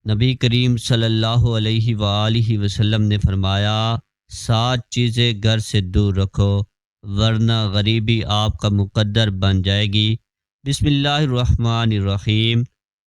نبی کریم صلی اللہ علیہ وآلہ وسلم نے فرمایا، 7 چیزیں گھر سے دور رکھو ورنہ غریبی آپ کا مقدر بن جائے گی۔ بسم اللہ الرحمن الرحیم۔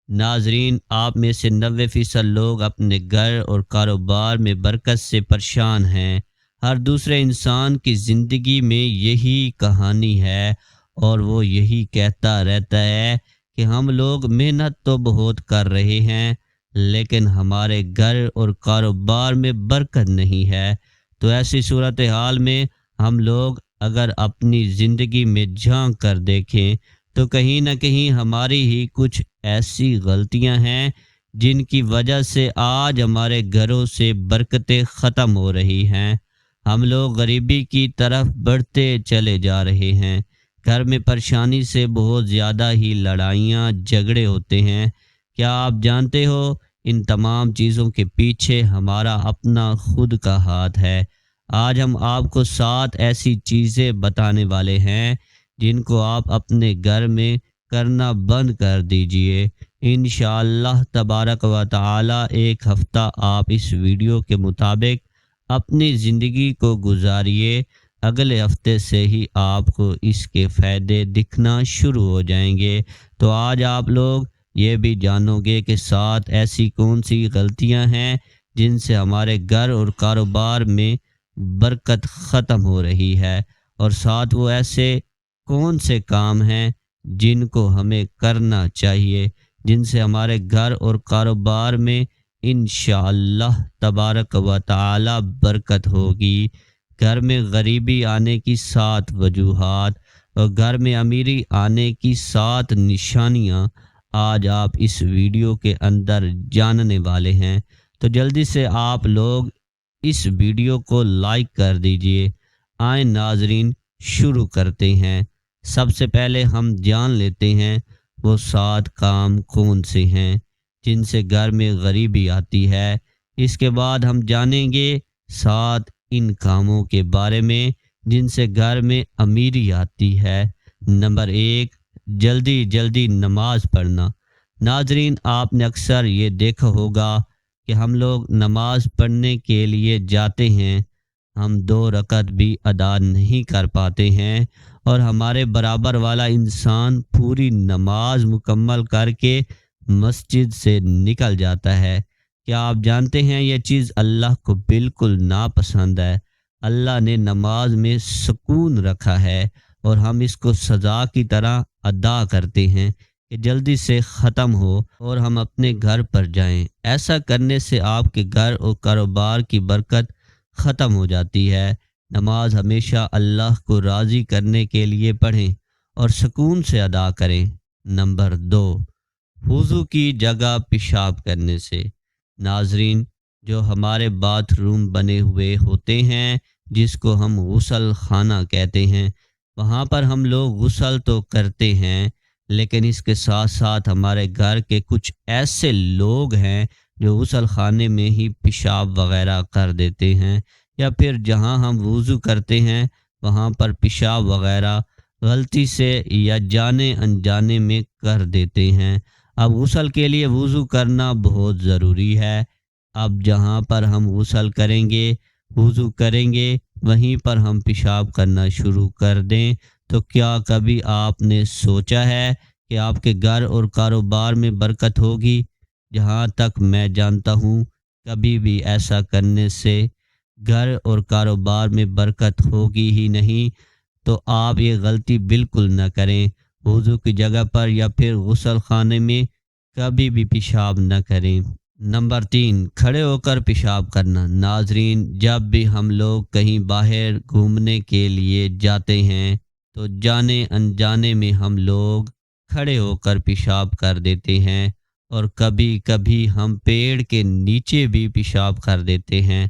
ناظرین، آپ میں سے 90% لوگ اپنے گھر اور کاروبار میں برکت سے پریشان ہیں۔ ہر دوسرے انسان کی زندگی میں یہی کہانی ہے اور وہ یہی کہتا رہتا ہے کہ ہم لوگ محنت تو بہت کر رہے ہیں لیکن ہمارے گھر اور کاروبار میں برکت نہیں ہے۔ تو ایسی صورتحال میں ہم لوگ اگر اپنی زندگی میں جھانک کر دیکھیں تو کہیں نہ کہیں ہماری ہی کچھ ایسی غلطیاں ہیں جن کی وجہ سے آج ہمارے گھروں سے برکتیں ختم ہو رہی ہیں۔ ہم لوگ غریبی کی طرف بڑھتے چلے جا رہے ہیں۔ گھر میں پریشانی سے بہت زیادہ ہی لڑائیاں جھگڑے ہوتے ہیں۔ کیا آپ جانتے ہو ان تمام چیزوں کے پیچھے ہمارا اپنا خود کا ہاتھ ہے؟ آج ہم آپ کو 7 ایسی چیزیں بتانے والے ہیں جن کو آپ اپنے گھر میں کرنا بند کر دیجئے۔ انشاءاللہ تبارک و تعالی ایک ہفتہ آپ اس ویڈیو کے مطابق اپنی زندگی کو گزاریے، اگلے ہفتے سے ہی آپ کو اس کے فائدے دکھنا شروع ہو جائیں گے۔ تو آج آپ لوگ یہ بھی جانو گے کہ 7 ایسی کون سی غلطیاں ہیں جن سے ہمارے گھر اور کاروبار میں برکت ختم ہو رہی ہے، اور 7 وہ ایسے کون سے کام ہیں جن کو ہمیں کرنا چاہیے جن سے ہمارے گھر اور کاروبار میں انشاءاللہ تبارک و تعالی برکت ہوگی۔ گھر میں غریبی آنے کی 7 وجوہات اور گھر میں امیری آنے کی 7 نشانیاں آج آپ اس ویڈیو کے اندر جاننے والے ہیں۔ تو جلدی سے آپ لوگ اس ویڈیو کو لائک کر دیجئے۔ آئیں ناظرین، شروع کرتے ہیں۔ سب سے پہلے ہم جان لیتے ہیں وہ 7 کام کون سے ہیں جن سے گھر میں غریبی آتی ہے۔ اس کے بعد ہم جانیں گے 7 ان کاموں کے بارے میں جن سے گھر میں امیری آتی ہے۔ نمبر 1، جلدی جلدی نماز پڑھنا۔ ناظرین، آپ نے اکثر یہ دیکھا ہوگا کہ ہم لوگ نماز پڑھنے کے لیے جاتے ہیں، ہم 2 رکعت بھی ادا نہیں کر پاتے ہیں اور ہمارے برابر والا انسان پوری نماز مکمل کر کے مسجد سے نکل جاتا ہے۔ کیا آپ جانتے ہیں یہ چیز اللہ کو بالکل ناپسند ہے؟ اللہ نے نماز میں سکون رکھا ہے اور ہم اس کو سزا کی طرح ادا کرتے ہیں کہ جلدی سے ختم ہو اور ہم اپنے گھر پر جائیں۔ ایسا کرنے سے آپ کے گھر اور کاروبار کی برکت ختم ہو جاتی ہے۔ نماز ہمیشہ اللہ کو راضی کرنے کے لیے پڑھیں اور سکون سے ادا کریں۔ نمبر 2، وضو کی جگہ پیشاب کرنے سے۔ ناظرین، جو ہمارے باتھ روم بنے ہوئے ہوتے ہیں جس کو ہم غسل خانہ کہتے ہیں، وہاں پر ہم لوگ غسل تو کرتے ہیں لیکن اس کے ساتھ ساتھ ہمارے گھر کے کچھ ایسے لوگ ہیں جو غسل خانے میں ہی پیشاب وغیرہ کر دیتے ہیں، یا پھر جہاں ہم وضو کرتے ہیں وہاں پر پیشاب وغیرہ غلطی سے یا جانے انجانے میں کر دیتے ہیں۔ اب غسل کے لیے وضو کرنا بہت ضروری ہے۔ اب جہاں پر ہم غسل کریں گے، وضو کریں گے، وہیں پر ہم پیشاب کرنا شروع کر دیں تو کیا کبھی آپ نے سوچا ہے کہ آپ کے گھر اور کاروبار میں برکت ہوگی؟ جہاں تک میں جانتا ہوں کبھی بھی ایسا کرنے سے گھر اور کاروبار میں برکت ہوگی ہی نہیں۔ تو آپ یہ غلطی بالکل نہ کریں۔ وضو کی جگہ پر یا پھر غسل خانے میں کبھی بھی پیشاب نہ کریں۔ نمبر 3، کھڑے ہو کر پیشاب کرنا۔ ناظرین، جب بھی ہم لوگ کہیں باہر گھومنے کے لیے جاتے ہیں تو جانے انجانے میں ہم لوگ کھڑے ہو کر پیشاب کر دیتے ہیں، اور کبھی کبھی ہم پیڑ کے نیچے بھی پیشاب کر دیتے ہیں۔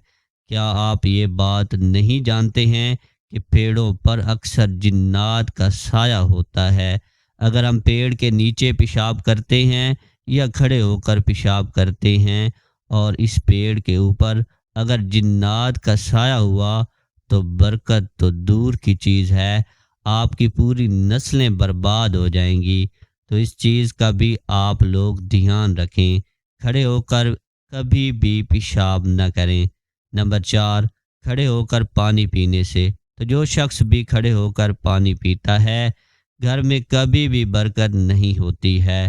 کیا آپ یہ بات نہیں جانتے ہیں کہ پیڑوں پر اکثر جنات کا سایہ ہوتا ہے؟ اگر ہم پیڑ کے نیچے پیشاب کرتے ہیں یا کھڑے ہو کر پیشاب کرتے ہیں اور اس پیڑ کے اوپر اگر جنات کا سایہ ہوا تو برکت تو دور کی چیز ہے، آپ کی پوری نسلیں برباد ہو جائیں گی۔ تو اس چیز کا بھی آپ لوگ دھیان رکھیں۔ کھڑے ہو کر کبھی بھی پیشاب نہ کریں۔ نمبر 4، کھڑے ہو کر پانی پینے سے، تو جو شخص بھی کھڑے ہو کر پانی پیتا ہے گھر میں کبھی بھی برکت نہیں ہوتی ہے۔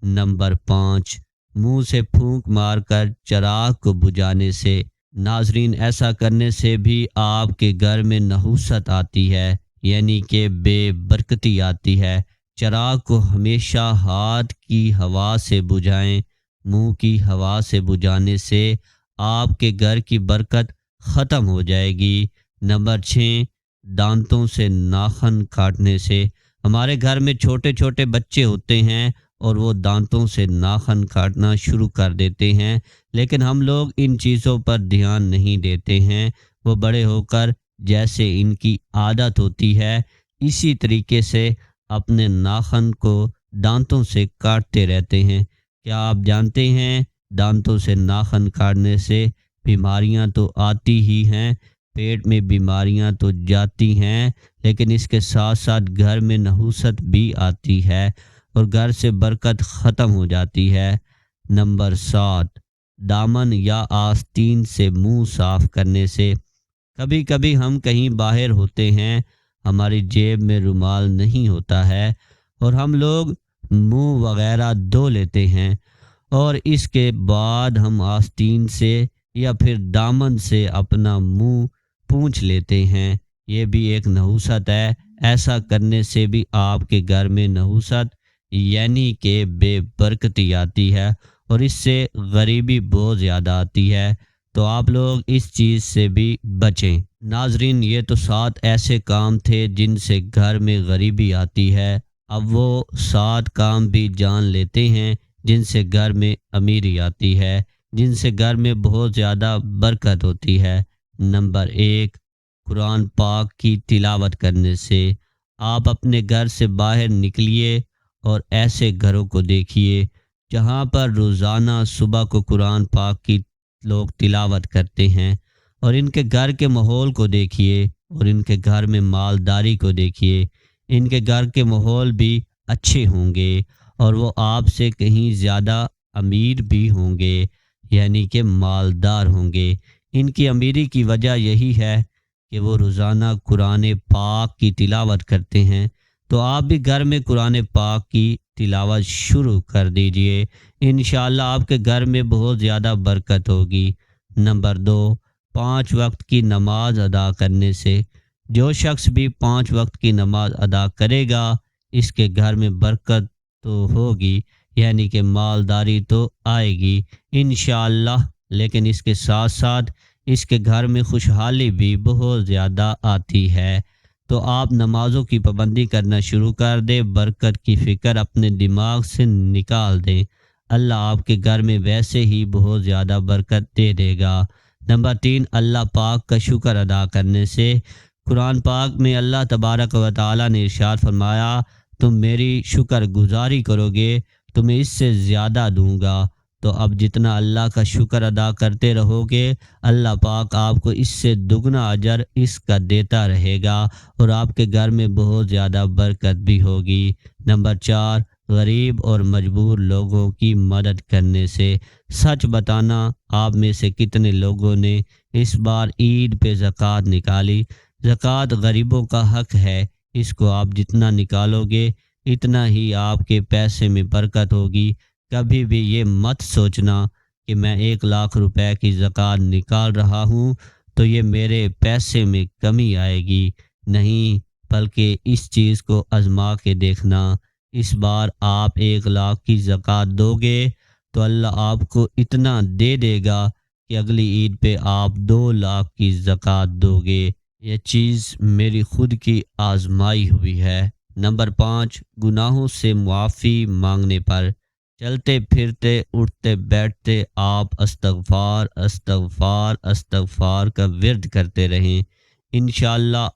نمبر 5، منہ سے پھونک مار کر چراغ کو بجھانے سے۔ ناظرین، ایسا کرنے سے بھی آپ کے گھر میں نحوست آتی ہے، یعنی کہ بے برکتی آتی ہے۔ چراغ کو ہمیشہ ہاتھ کی ہوا سے بجھائیں۔ منہ کی ہوا سے بجھانے سے آپ کے گھر کی برکت ختم ہو جائے گی۔ نمبر 6، دانتوں سے ناخن کاٹنے سے۔ ہمارے گھر میں چھوٹے چھوٹے بچے ہوتے ہیں اور وہ دانتوں سے ناخن کاٹنا شروع کر دیتے ہیں، لیکن ہم لوگ ان چیزوں پر دھیان نہیں دیتے ہیں۔ وہ بڑے ہو کر جیسے ان کی عادت ہوتی ہے اسی طریقے سے اپنے ناخن کو دانتوں سے کاٹتے رہتے ہیں۔ کیا آپ جانتے ہیں دانتوں سے ناخن کاٹنے سے بیماریاں تو آتی ہی ہیں، پیٹ میں بیماریاں تو جاتی ہیں، لیکن اس کے ساتھ ساتھ گھر میں نحوست بھی آتی ہے اور گھر سے برکت ختم ہو جاتی ہے۔ نمبر 7، دامن یا آستین سے منہ صاف کرنے سے۔ کبھی کبھی ہم کہیں باہر ہوتے ہیں، ہماری جیب میں رومال نہیں ہوتا ہے اور ہم لوگ منہ وغیرہ دھو لیتے ہیں اور اس کے بعد ہم آستین سے یا پھر دامن سے اپنا منہ پونچھ لیتے ہیں۔ یہ بھی ایک نحوست ہے۔ ایسا کرنے سے بھی آپ کے گھر میں نحوست یعنی کہ بے برکتی آتی ہے اور اس سے غریبی بہت زیادہ آتی ہے، تو آپ لوگ اس چیز سے بھی بچیں۔ ناظرین، یہ تو 7 ایسے کام تھے جن سے گھر میں غریبی آتی ہے۔ اب وہ 7 کام بھی جان لیتے ہیں جن سے گھر میں امیری آتی ہے، جن سے گھر میں بہت زیادہ برکت ہوتی ہے۔ نمبر 1، قرآن پاک کی تلاوت کرنے سے۔ آپ اپنے گھر سے باہر نکلیے اور ایسے گھروں کو دیکھیے جہاں پر روزانہ صبح کو قرآن پاک کی لوگ تلاوت کرتے ہیں، اور ان کے گھر کے ماحول کو دیکھیے اور ان کے گھر میں مالداری کو دیکھیے۔ ان کے گھر کے ماحول بھی اچھے ہوں گے اور وہ آپ سے کہیں زیادہ امیر بھی ہوں گے، یعنی کہ مالدار ہوں گے۔ ان کی امیری کی وجہ یہی ہے کہ وہ روزانہ قرآن پاک کی تلاوت کرتے ہیں، تو آپ بھی گھر میں قرآن پاک کی تلاوت شروع کر دیجئے، انشاءاللہ آپ کے گھر میں بہت زیادہ برکت ہوگی۔ نمبر 2، 5 وقت کی نماز ادا کرنے سے۔ جو شخص بھی 5 وقت کی نماز ادا کرے گا اس کے گھر میں برکت تو ہوگی، یعنی کہ مالداری تو آئے گی انشاءاللہ، لیکن اس کے ساتھ ساتھ اس کے گھر میں خوشحالی بھی بہت زیادہ آتی ہے۔ تو آپ نمازوں کی پابندی کرنا شروع کر دیں، برکت کی فکر اپنے دماغ سے نکال دیں، اللہ آپ کے گھر میں ویسے ہی بہت زیادہ برکت دے دے گا۔ نمبر 3، اللہ پاک کا شکر ادا کرنے سے۔ قرآن پاک میں اللہ تبارک و تعالی نے ارشاد فرمایا، تم میری شکر گزاری کرو گے تو میں اس سے زیادہ دوں گا۔ تو اب جتنا اللہ کا شکر ادا کرتے رہو گے اللہ پاک آپ کو اس سے دگنا اجر اس کا دیتا رہے گا اور آپ کے گھر میں بہت زیادہ برکت بھی ہوگی۔ نمبر 4، غریب اور مجبور لوگوں کی مدد کرنے سے۔ سچ بتانا، آپ میں سے کتنے لوگوں نے اس بار عید پہ زکوٰۃ نکالی؟ زکوٰۃ غریبوں کا حق ہے، اس کو آپ جتنا نکالو گے اتنا ہی آپ کے پیسے میں برکت ہوگی۔ کبھی بھی یہ مت سوچنا کہ میں 1,00,000 روپے کی زکوٰۃ نکال رہا ہوں تو یہ میرے پیسے میں کمی آئے گی، نہیں، بلکہ اس چیز کو آزما کے دیکھنا۔ اس بار آپ 1,00,000 کی زکوٰۃ دو گے تو اللہ آپ کو اتنا دے دے گا کہ اگلی عید پہ آپ 2,00,000 کی زکوٰۃ دو گے۔ یہ چیز میری خود کی آزمائی ہوئی ہے۔ نمبر 5، گناہوں سے معافی مانگنے پر۔ چلتے پھرتے اٹھتے بیٹھتے آپ استغفار استغفار استغفار کا ورد کرتے رہیں، انشاءاللہ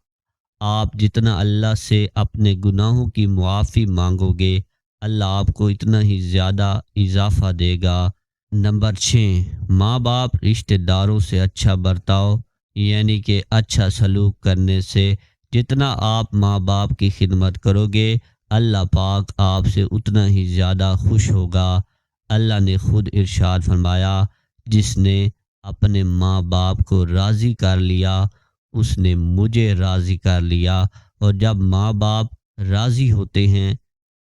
آپ جتنا اللہ سے اپنے گناہوں کی معافی مانگو گے اللہ آپ کو اتنا ہی زیادہ اضافہ دے گا۔ نمبر 6، ماں باپ رشتہ داروں سے اچھا برتاؤ، یعنی کہ اچھا سلوک کرنے سے۔ جتنا آپ ماں باپ کی خدمت کرو گے اللہ پاک آپ سے اتنا ہی زیادہ خوش ہوگا۔ اللہ نے خود ارشاد فرمایا، جس نے اپنے ماں باپ کو راضی کر لیا اس نے مجھے راضی کر لیا۔ اور جب ماں باپ راضی ہوتے ہیں،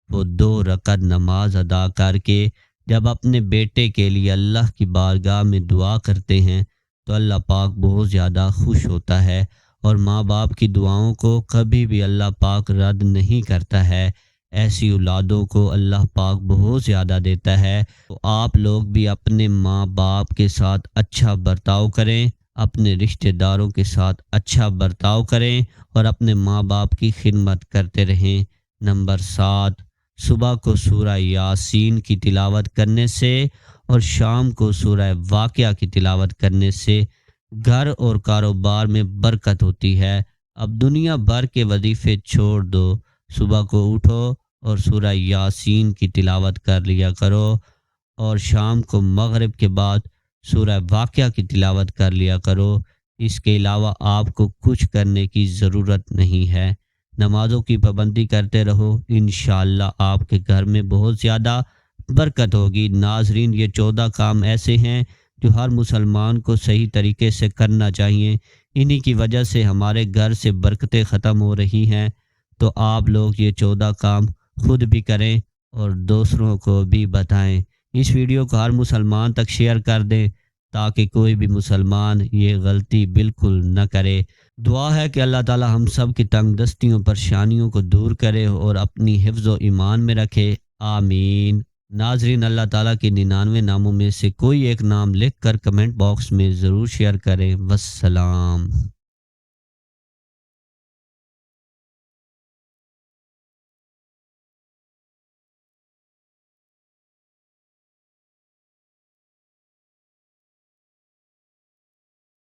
وہ 2 رکعت نماز ادا کر کے جب اپنے بیٹے کے لیے اللہ کی بارگاہ میں دعا کرتے ہیں تو اللہ پاک بہت زیادہ خوش ہوتا ہے، اور ماں باپ کی دعاؤں کو کبھی بھی اللہ پاک رد نہیں کرتا ہے۔ ایسی اولادوں کو اللہ پاک بہت زیادہ دیتا ہے۔ تو آپ لوگ بھی اپنے ماں باپ کے ساتھ اچھا برتاؤ کریں، اپنے رشتہ داروں کے ساتھ اچھا برتاؤ کریں، اور اپنے ماں باپ کی خدمت کرتے رہیں۔ نمبر 7، صبح کو سورہ یاسین کی تلاوت کرنے سے اور شام کو سورہ واقعہ کی تلاوت کرنے سے گھر اور کاروبار میں برکت ہوتی ہے۔ اب دنیا بھر کے وظیفے چھوڑ دو، صبح کو اٹھو اور سورہ یاسین کی تلاوت کر لیا کرو، اور شام کو مغرب کے بعد سورہ واقعہ کی تلاوت کر لیا کرو۔ اس کے علاوہ آپ کو کچھ کرنے کی ضرورت نہیں ہے۔ نمازوں کی پابندی کرتے رہو، انشاءاللہ آپ کے گھر میں بہت زیادہ برکت ہوگی۔ ناظرین، یہ 14 کام ایسے ہیں جو ہر مسلمان کو صحیح طریقے سے کرنا چاہیے۔ انہی کی وجہ سے ہمارے گھر سے برکتیں ختم ہو رہی ہیں۔ تو آپ لوگ یہ 14 کام خود بھی کریں اور دوسروں کو بھی بتائیں۔ اس ویڈیو کو ہر مسلمان تک شیئر کر دیں تاکہ کوئی بھی مسلمان یہ غلطی بالکل نہ کرے۔ دعا ہے کہ اللہ تعالی ہم سب کی تنگ دستیوں پریشانیوں کو دور کرے اور اپنی حفظ و ایمان میں رکھے، آمین۔ ناظرین، اللہ تعالیٰ کے 99 ناموں میں سے کوئی ایک نام لکھ کر کمنٹ باکس میں ضرور شیئر کریں۔ والسلام۔